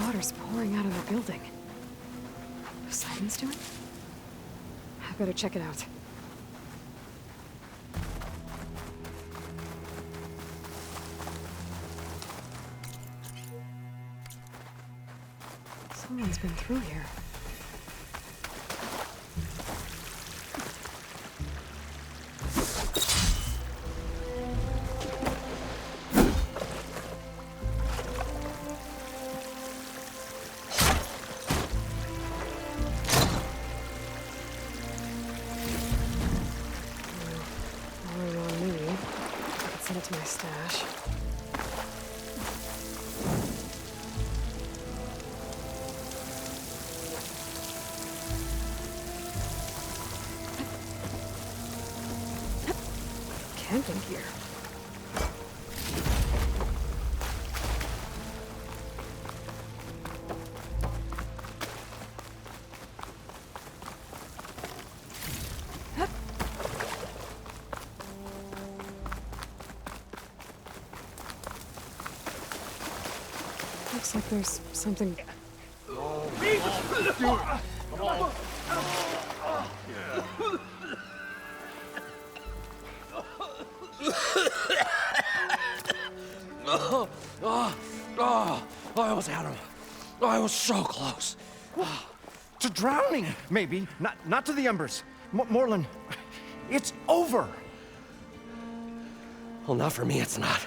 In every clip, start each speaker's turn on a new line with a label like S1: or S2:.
S1: water's pouring out of the building. Poseidon's doing? I better check it out. Someone's been through here. To my stash. Camping gear. Looks like there's something.
S2: I almost had him. I was so close.
S3: To drowning, maybe. Not to the embers. Morlund, it's over.
S2: Well, not for me, it's not.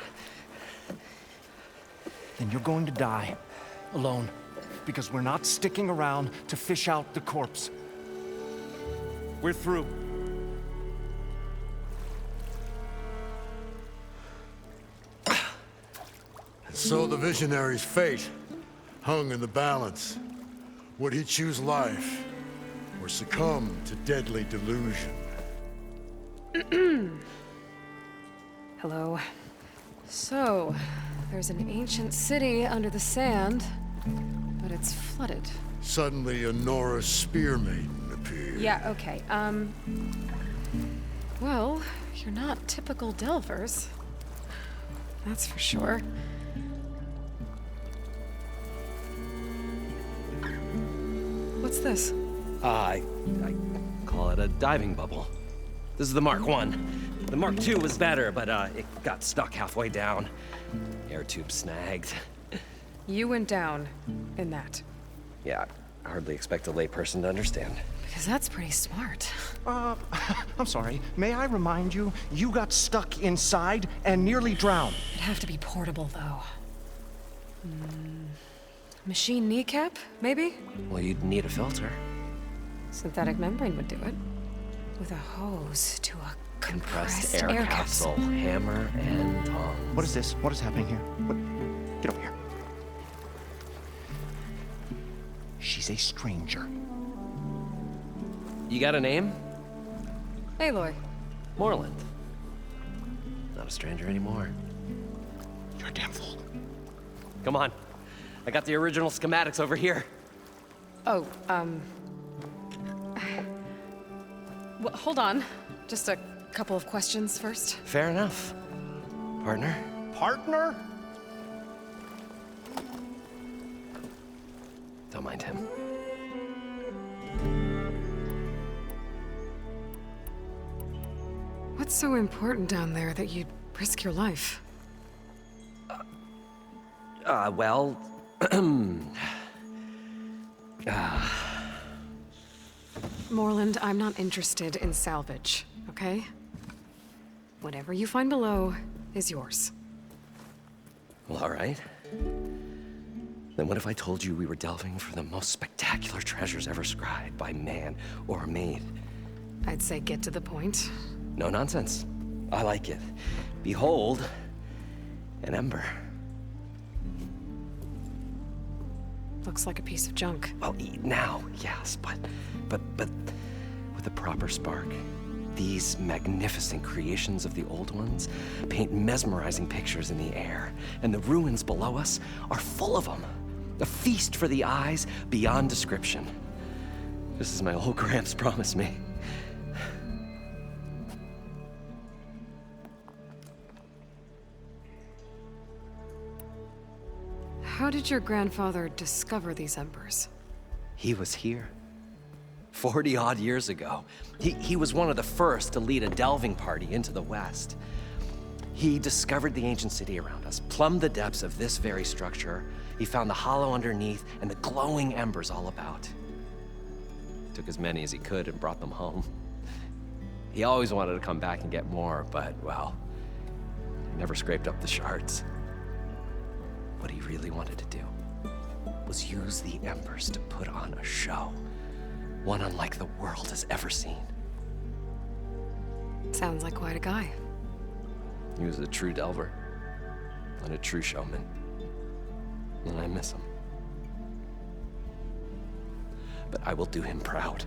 S3: Then you're going to die. Alone. Because we're not sticking around to fish out the corpse. We're through.
S4: So the visionary's fate hung in the balance. Would he choose life or succumb to deadly delusion?
S1: Hello. So, there's an ancient city under the sand, but it's flooded.
S4: Suddenly, a Norse spear maiden appeared.
S1: Yeah, okay. Well, you're not typical Delvers. That's for sure. What's this?
S2: I call it a diving bubble. This is the Mark I. The Mark II was better, but it got stuck halfway down. Air tube snagged.
S1: You went down in that.
S2: Yeah, I hardly expect a layperson to understand.
S1: Because that's pretty smart.
S3: I'm sorry. May I remind you, you got stuck inside and nearly drowned.
S1: It'd have to be portable, though. Machine kneecap, maybe?
S2: Well, you'd need a filter.
S1: Synthetic membrane would do it. With a hose to a compressed
S2: Air capsule. Hammer and tongs.
S3: What is this? What is happening here? What? Get over here. She's a stranger.
S2: You got a name?
S1: Aloy.
S2: Morlund. Not a stranger anymore.
S3: You're a damn fool.
S2: Come on. I got the original schematics over here.
S1: Oh, well, hold on. Just a couple of questions first.
S2: Fair enough. Partner?
S3: Partner?
S2: Don't mind him.
S1: What's so important down there that you'd risk your life?
S2: Well...
S1: Morlund, I'm not interested in salvage, okay? Whatever you find below is yours.
S2: Well, all right. Then what if I told you we were delving for the most spectacular treasures ever scribed by man or maid?
S1: I'd say get to the point.
S2: No nonsense. I like it. Behold, an ember.
S1: Looks like a piece of junk.
S2: Well, now, yes, but with a proper spark. These magnificent creations of the old ones paint mesmerizing pictures in the air, and the ruins below us are full of them. A feast for the eyes beyond description. Just as my old Gramps promised me.
S1: how did your grandfather discover these embers?
S2: He was here 40-odd years ago. He was one of the first to lead a delving party into the West. He discovered the ancient city around us, plumbed the depths of this very structure. He found the hollow underneath and the glowing embers all about. Took as many as he could and brought them home. He always wanted to come back and get more, but, well, he never scraped up the shards. What he really wanted to do was use the embers to put on a show, one unlike the world has ever seen.
S1: Sounds like quite a guy.
S2: He was a true delver and a true showman, and I miss him. But I will do him proud.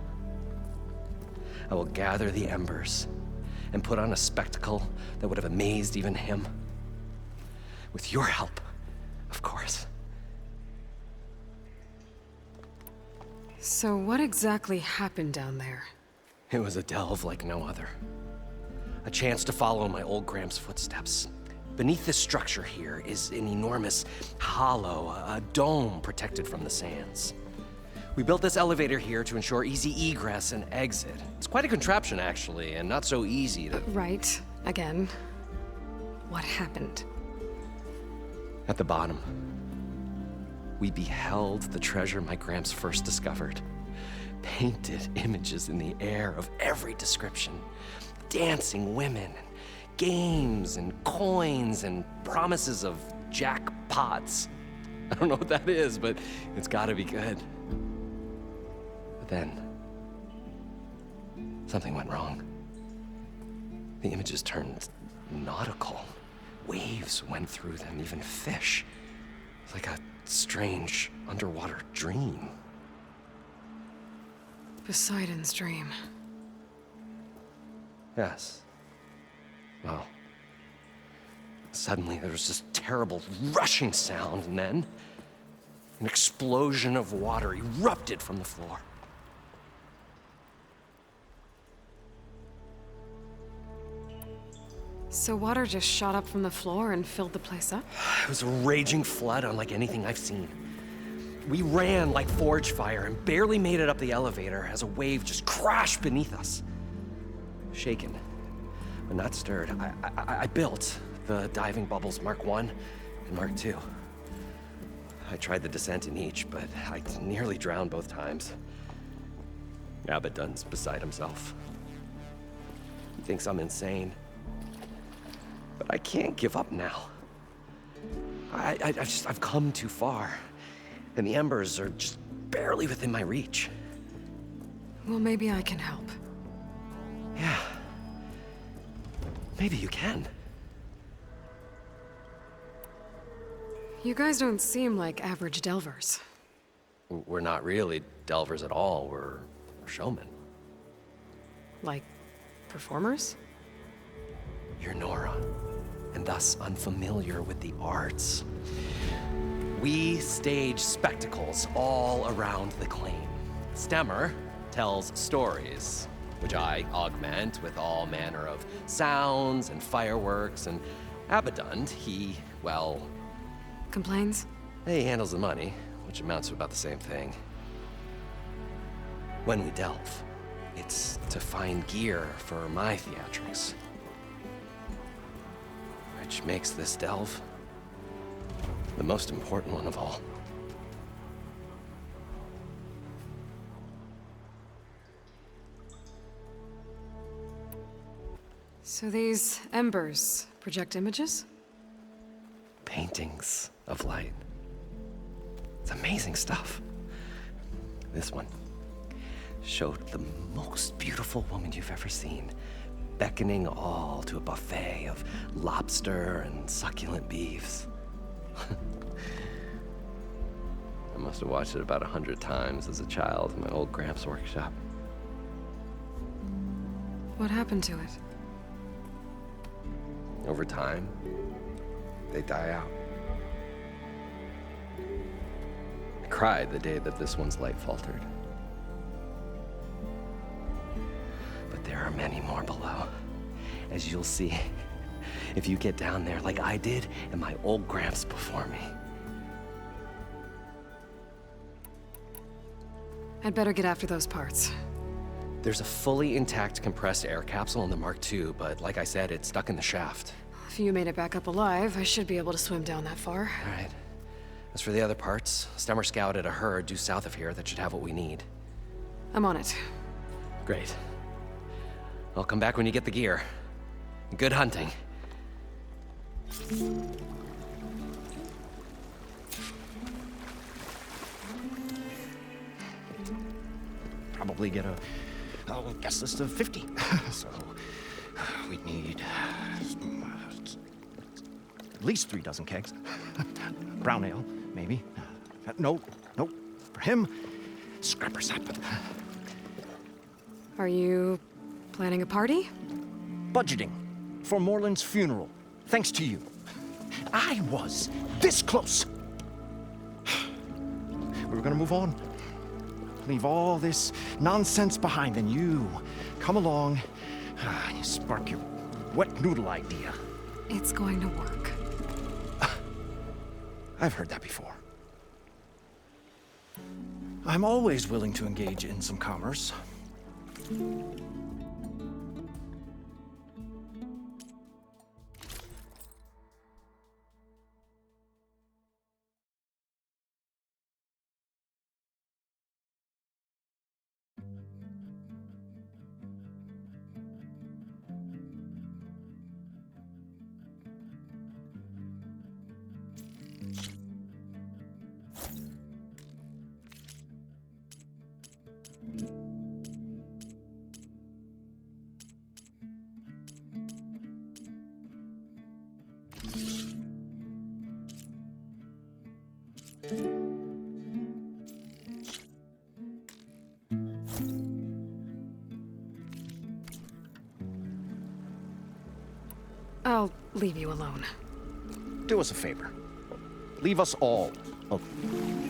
S2: I will gather the embers and put on a spectacle that would have amazed even him. With your help, of course.
S1: So what exactly happened down there?
S2: It was a delve like no other. A chance to follow my old Gramps' footsteps. Beneath this structure here is an enormous hollow, a dome protected from the sands. We built this elevator here to ensure easy egress and exit. It's quite a contraption, actually, and not so easy to...
S1: Right. Again. What happened?
S2: At the bottom, we beheld the treasure my Gramps first discovered. Painted images in the air of every description. Dancing women, games and coins and promises of jackpots. I don't know what that is, but it's gotta be good. But then, something went wrong. The images turned nautical. Waves went through them, even fish. It's like a strange underwater dream.
S1: Poseidon's dream.
S2: Yes. Well, suddenly there was this terrible rushing sound, and then an explosion of water erupted from the floor.
S1: So water just shot up from the floor and filled the place up?
S2: It was a raging flood unlike anything I've seen. We ran like forge fire and barely made it up the elevator as a wave just crashed beneath us. Shaken, but not stirred, I built the diving bubbles Mark I and Mark II. I tried the descent in each, but I nearly drowned both times. Abaddon's beside himself. He thinks I'm insane. But I can't give up now. I've come too far, and the embers are just barely within my reach.
S1: Well, maybe I can help.
S2: Yeah. Maybe you can.
S1: You guys don't seem like average delvers.
S2: We're not really delvers at all. We're showmen.
S1: Like, performers?
S2: You're Nora, and thus unfamiliar with the arts. We stage spectacles all around the claim. Stemmer tells stories, which I augment with all manner of sounds and fireworks, and Abaddon, he, well...
S1: Complains?
S2: He handles the money, which amounts to about the same thing. When we delve, it's to find gear for my theatrics. Which makes this delve the most important one of all.
S1: So these embers project images?
S2: Paintings of light. It's amazing stuff. This one showed the most beautiful woman you've ever seen, beckoning all to a buffet of lobster and succulent beefs. I must have watched it about 100 times as a child in my old Gramps' workshop.
S1: What happened to it?
S2: Over time, they die out. I cried the day that this one's light faltered. But there are many more below, as you'll see if you get down there like I did and my old Gramps before me.
S1: I'd better get after those parts.
S2: There's a fully intact compressed air capsule in the Mark II, but like I said, it's stuck in the shaft.
S1: If you made it back up alive, I should be able to swim down that far.
S2: All right. As for the other parts, Stemmer scouted a herd due south of here that should have what we need.
S1: I'm on it.
S2: Great. I'll come back when you get the gear. Good hunting.
S3: Probably get a guest list of 50. So we'd need at least 3 dozen kegs. Brown ale, maybe. No. For him, scrapper sap.
S1: Are you planning a party?
S3: Budgeting for Morland's funeral. Thanks to you. I was this close. We were gonna move on. Leave all this nonsense behind, and you come along and you spark your wet noodle idea.
S1: It's going to work.
S3: I've heard that before. I'm always willing to engage in some commerce.
S1: I'll leave you alone.
S3: Do us a favor. Leave us all alone.